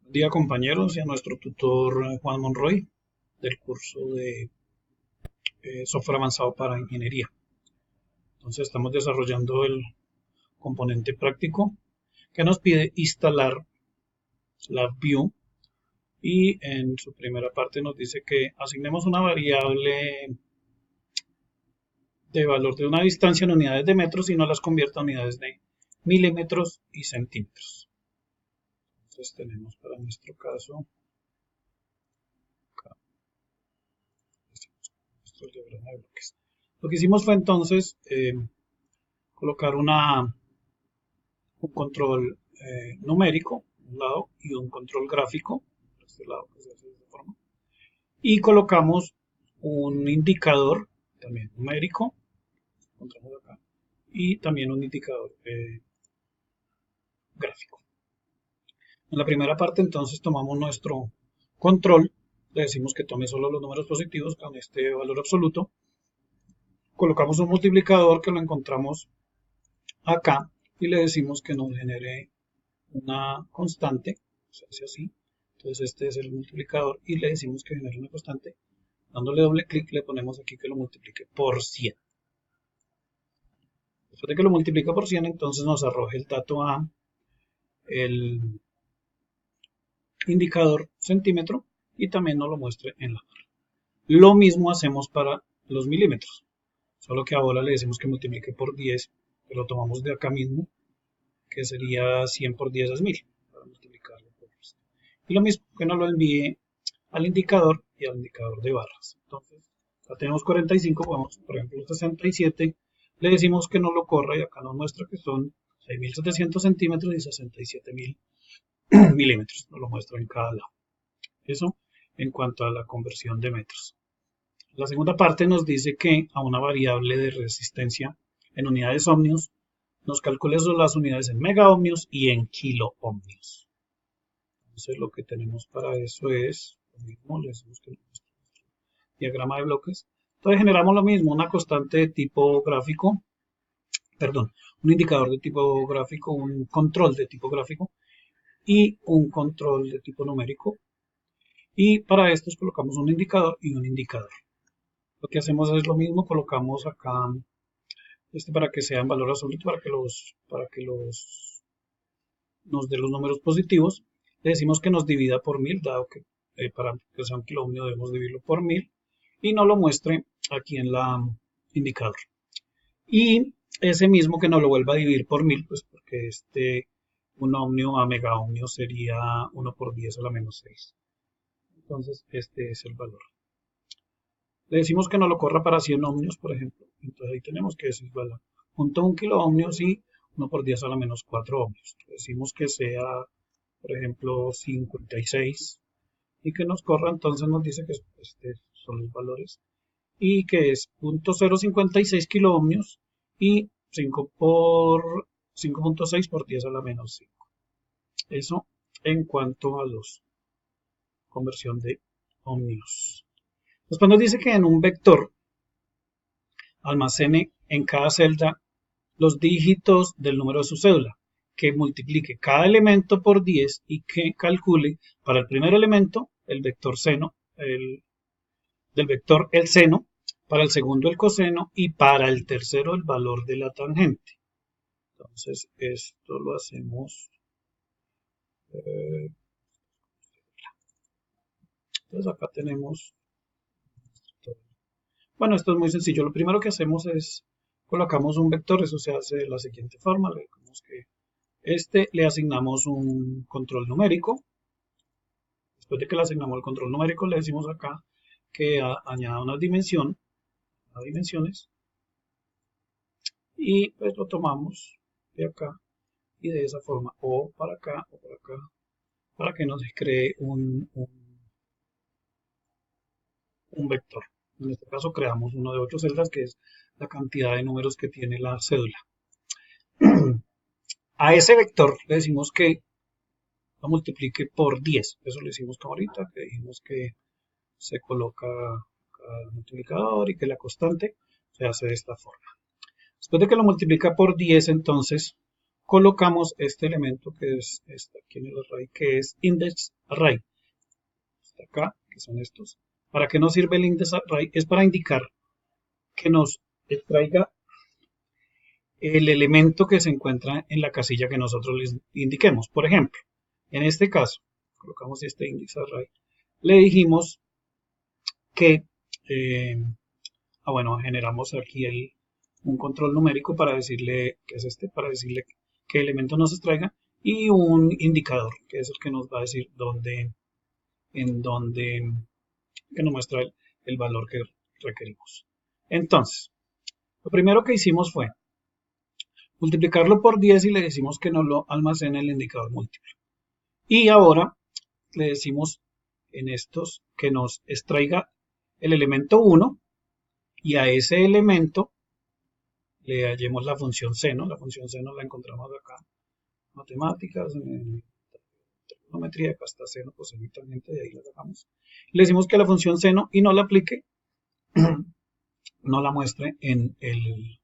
Buen día compañeros y a nuestro tutor Juan Monroy del curso de software avanzado para ingeniería. Entonces estamos desarrollando el componente práctico que nos pide instalar LabVIEW y en su primera parte nos dice que asignemos una variable de valor de una distancia en unidades de metros y no las convierta a unidades de milímetros y centímetros. Entonces tenemos para nuestro caso nuestro diagrama de bloques. Lo que hicimos fue entonces colocar un control numérico, un lado, y un control gráfico, por este lado, que se hace de esta forma. Y colocamos un indicador, también numérico, encontramos acá, y también un indicador gráfico. En la primera parte entonces tomamos nuestro control, le decimos que tome solo los números positivos con este valor absoluto, colocamos un multiplicador que lo encontramos acá y le decimos que nos genere una constante, se hace así, entonces este es el multiplicador y le decimos que genere una constante, dándole doble clic le ponemos aquí que lo multiplique por 100. Después de que lo multiplica por 100 entonces nos arroja el dato a el indicador centímetro y también nos lo muestre en la barra. Lo mismo hacemos para los milímetros, solo que ahora le decimos que multiplique por 10, que lo tomamos de acá mismo, que sería 100 por 10 es 1000, para multiplicarlo por esto. Y lo mismo, que nos lo envíe al indicador y al indicador de barras. Entonces, acá tenemos 45, podemos, por ejemplo, 67, le decimos que no lo corra y acá nos muestra que son 6700 centímetros y 67000 milímetros, nos lo muestra en cada lado. Eso en cuanto a la conversión de metros. La segunda parte nos dice que a una variable de resistencia en unidades ohmios nos calcule las unidades en mega ohmios y en kilo ohmios. Entonces lo que tenemos para eso es lo mismo, le decimos que diagrama de bloques. Entonces generamos lo mismo, una constante de tipo gráfico, perdón, un indicador de tipo gráfico, un control de tipo gráfico y un control de tipo numérico. Y para estos colocamos un indicador y un indicador. Lo que hacemos es lo mismo, colocamos acá para que sea en valor absoluto, para que nos dé los números positivos. Le decimos que nos divida por 1000, dado que para que sea un kilo ohmio debemos dividirlo por 1000 y no lo muestre aquí en la indicador. Y ese mismo que nos lo vuelva a dividir por 1000, pues porque un ohmio a mega ohmio sería 1 por 10 a la menos 6. Entonces este es el valor. Le decimos que no lo corra para 100 ohmios, por ejemplo. Entonces ahí tenemos que es igual a 1 kilo ohmios y 1 por 10 a la menos 4 ohmios. Le decimos que sea, por ejemplo, 56 y que nos corra, entonces nos dice que son los valores y que es 0.056 kilo ohmios y 5.6 por 10 a la menos 5. Eso en cuanto a los conversión de ohmios. Después nos dice que en un vector almacene en cada celda los dígitos del número de su cédula, que multiplique cada elemento por 10 y que calcule para el primer elemento el vector seno, del vector el seno, para el segundo el coseno y para el tercero el valor de la tangente. Entonces esto lo hacemos. Entonces acá tenemos. Bueno, esto es muy sencillo. Lo primero que hacemos es colocamos un vector. Eso se hace de la siguiente forma. Le decimos que le asignamos un control numérico. Después de que le asignamos el control numérico, le decimos acá que añada una dimensiones y pues lo tomamos de acá y de esa forma o para acá para que nos cree un vector. En este caso creamos uno de 8 celdas, que es la cantidad de números que tiene la cédula. A ese vector le decimos que lo multiplique por 10. Eso lo hicimos como ahorita, que dijimos que se coloca el multiplicador y que la constante se hace de esta forma. Después de que lo multiplica por 10, entonces colocamos este elemento que es aquí en el array, que es index array. Está acá, que son estos. ¿Para qué nos sirve el index array? Es para indicar que nos extraiga el elemento que se encuentra en la casilla que nosotros les indiquemos. Por ejemplo, en este caso, colocamos este index array, le dijimos que, bueno, generamos aquí un control numérico para decirle, que es este, para decirle qué elemento nos extraiga, y un indicador, que es el que nos va a decir que nos muestra el valor que requerimos. Entonces, lo primero que hicimos fue multiplicarlo por 10 y le decimos que nos lo almacene el indicador múltiplo. Y ahora le decimos en estos que nos extraiga el elemento 1 y a ese elemento le hallemos la función seno. La función seno la encontramos acá. Matemáticas, trigonometría, acá está seno, coseno y tangente, de ahí la sacamos. Le decimos que la función seno y no la aplique, no la muestre en el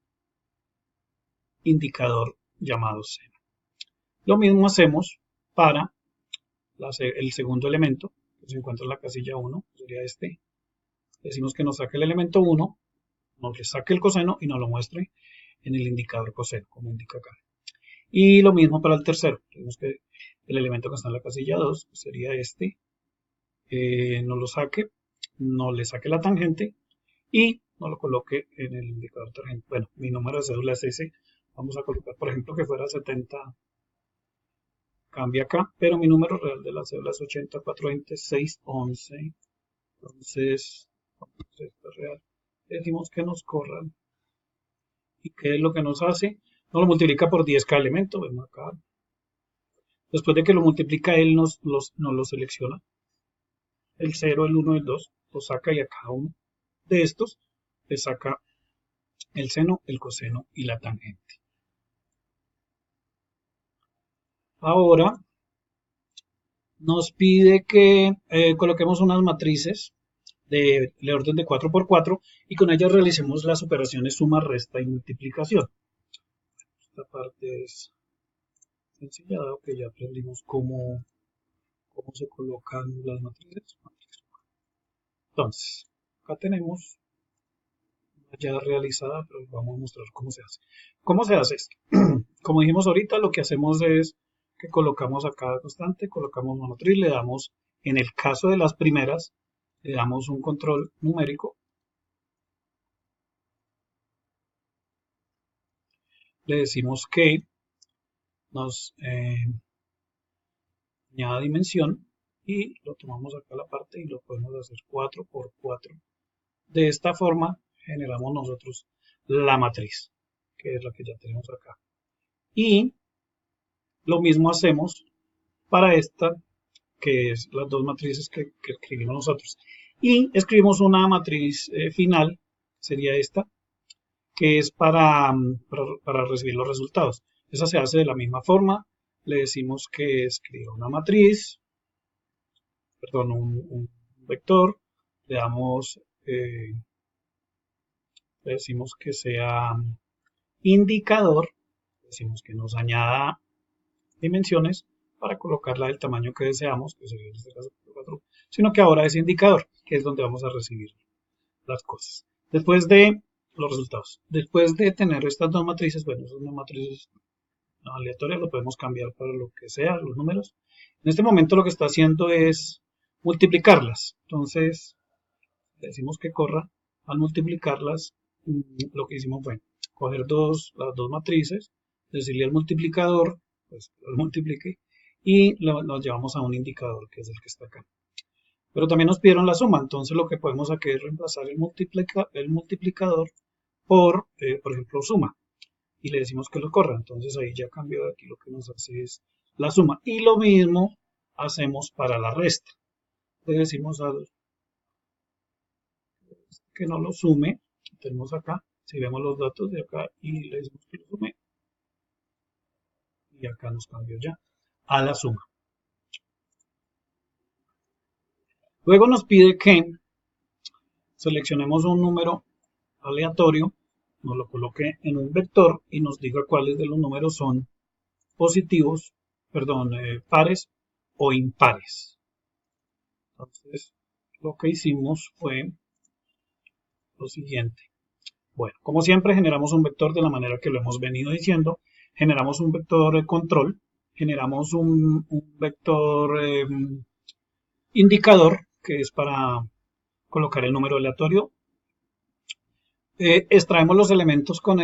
indicador llamado seno. Lo mismo hacemos para el segundo elemento, que se encuentra en la casilla 1, sería este. Decimos que nos saque el elemento 1, nos le saque el coseno y nos lo muestre en el indicador coseno, como indica acá. Y lo mismo para el tercero. Tenemos que el elemento que está en la casilla 2 sería este. Nos lo saque, no le saque la tangente y no lo coloque en el indicador tangente. Bueno, mi número de cédula es ese. Vamos a colocar, por ejemplo, que fuera 70. Cambia acá, pero mi número real de la cédula es 80-420-611. Entonces, esto es real. Le decimos que nos corran. ¿Y qué es lo que nos hace? Nos lo multiplica por 10 cada elemento. Vemos acá. Después de que lo multiplica, él nos lo selecciona. El 0, el 1, el 2. Lo saca y a cada uno de estos le saca el seno, el coseno y la tangente. Ahora nos pide que coloquemos unas matrices de orden de 4×4 y con ellas realicemos las operaciones suma, resta y multiplicación. Esta parte es sencilla, dado que ya aprendimos cómo se colocan las matrices. Entonces, acá tenemos una ya realizada, pero vamos a mostrar cómo se hace. ¿Cómo se hace esto? Como dijimos ahorita, lo que hacemos es que colocamos a cada constante, colocamos una matriz, le damos, en el caso de las primeras, le damos un control numérico. Le decimos que nos añada dimensión y lo tomamos acá a la parte y lo podemos hacer 4×4. De esta forma generamos nosotros la matriz, que es la que ya tenemos acá. Y lo mismo hacemos para esta, que es las dos matrices que escribimos nosotros. Y escribimos una matriz final, sería esta, que es para recibir los resultados. Esa se hace de la misma forma. Le decimos que escriba una matriz, perdón, un vector. Le decimos que sea indicador. Decimos que nos añada dimensiones para colocarla del tamaño que deseamos, que sería en este caso 4, sino que ahora es indicador, que es donde vamos a recibir las cosas. Después de los resultados. Después de tener estas dos matrices, bueno, son dos matrices aleatorias, lo podemos cambiar para lo que sea, los números. En este momento lo que está haciendo es multiplicarlas. Entonces, le decimos que corra. Al multiplicarlas, lo que hicimos fue coger las dos matrices, decirle al multiplicador, pues lo multiplique, y nos llevamos a un indicador, que es el que está acá. Pero también nos pidieron la suma, entonces lo que podemos hacer es reemplazar el multiplicador por ejemplo, suma. Y le decimos que lo corra, entonces ahí ya cambió de aquí, lo que nos hace es la suma. Y lo mismo hacemos para la resta. Le decimos que no lo sume, tenemos acá, si vemos los datos de acá y le decimos que lo sume, y acá nos cambió ya a la suma. Luego nos pide que seleccionemos un número aleatorio, nos lo coloque en un vector y nos diga cuáles de los números son positivos, perdón, pares o impares. Entonces, lo que hicimos fue lo siguiente. Bueno, como siempre generamos un vector de la manera que lo hemos venido diciendo. Generamos un vector de control, generamos un vector indicador, que es para colocar el número aleatorio. Extraemos los elementos con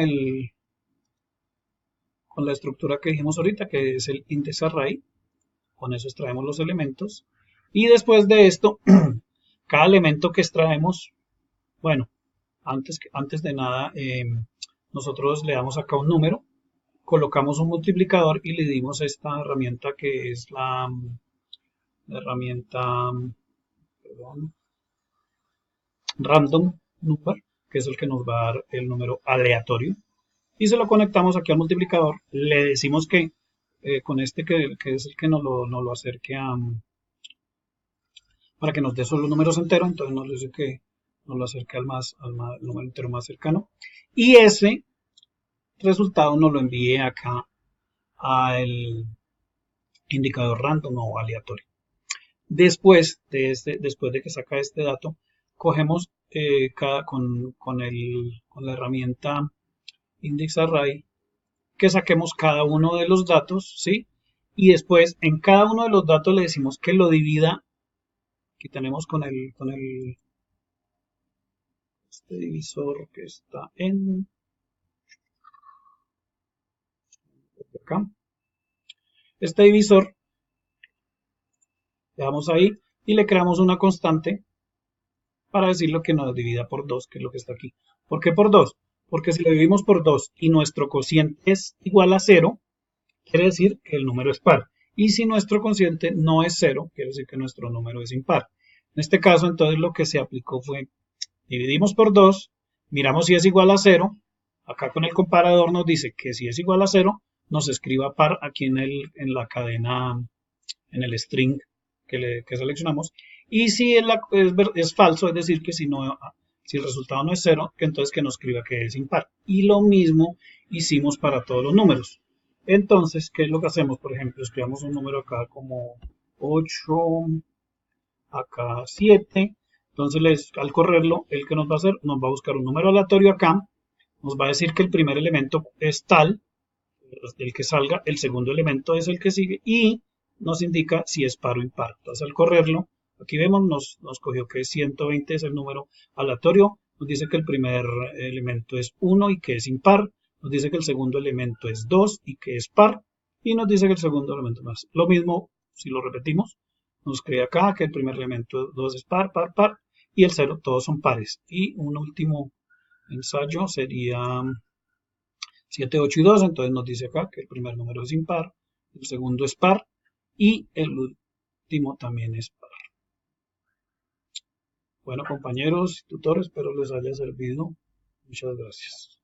la estructura que dijimos ahorita, que es el index array. Con eso extraemos los elementos. Y después de esto, cada elemento que extraemos, bueno, antes de nada, nosotros le damos acá un número, colocamos un multiplicador y le dimos esta herramienta que es la herramienta, perdón, random number, que es el que nos va a dar el número aleatorio. Y se lo conectamos aquí al multiplicador. Le decimos que con este que es el que nos lo acerque para que nos dé solo números enteros. Entonces nos dice que nos lo acerque al número entero más cercano. Y ese resultado nos lo envíe acá al indicador random o aleatorio. Después de que saca este dato, cogemos con la herramienta index array que saquemos cada uno de los datos, ¿sí? Y después en cada uno de los datos le decimos que lo divida. Aquí tenemos con este divisor que está acá. Este divisor le damos ahí y le creamos una constante para decirlo que nos divida por 2, que es lo que está aquí. ¿Por qué por 2? Porque si lo dividimos por 2 y nuestro cociente es igual a 0, quiere decir que el número es par. Y si nuestro cociente no es 0, quiere decir que nuestro número es impar. En este caso, entonces, lo que se aplicó fue, dividimos por 2, miramos si es igual a 0. Acá con el comparador nos dice que si es igual a 0, nos escriba par aquí en la cadena, en el string que seleccionamos. Y si es falso, es decir, que si el resultado no es 0, que entonces que nos escriba que es impar. Y lo mismo hicimos para todos los números. Entonces, ¿qué es lo que hacemos? Por ejemplo, escribamos un número acá como 8, acá 7. Entonces, al correrlo, el que nos va a hacer, nos va a buscar un número aleatorio acá, nos va a decir que el primer elemento es tal, el que salga, el segundo elemento es el que sigue y nos indica si es par o impar. Entonces, al correrlo, aquí vemos, nos cogió que 120 es el número aleatorio, nos dice que el primer elemento es 1 y que es impar, nos dice que el segundo elemento es 2 y que es par, y nos dice que el segundo elemento más. Lo mismo, si lo repetimos, nos crea acá que el primer elemento 2 es par, par, par, y el 0, todos son pares. Y un último ensayo sería 7, 8 y 2, entonces nos dice acá que el primer número es impar, el segundo es par, y el último también es par. Bueno, compañeros y tutores, espero les haya servido. Muchas gracias.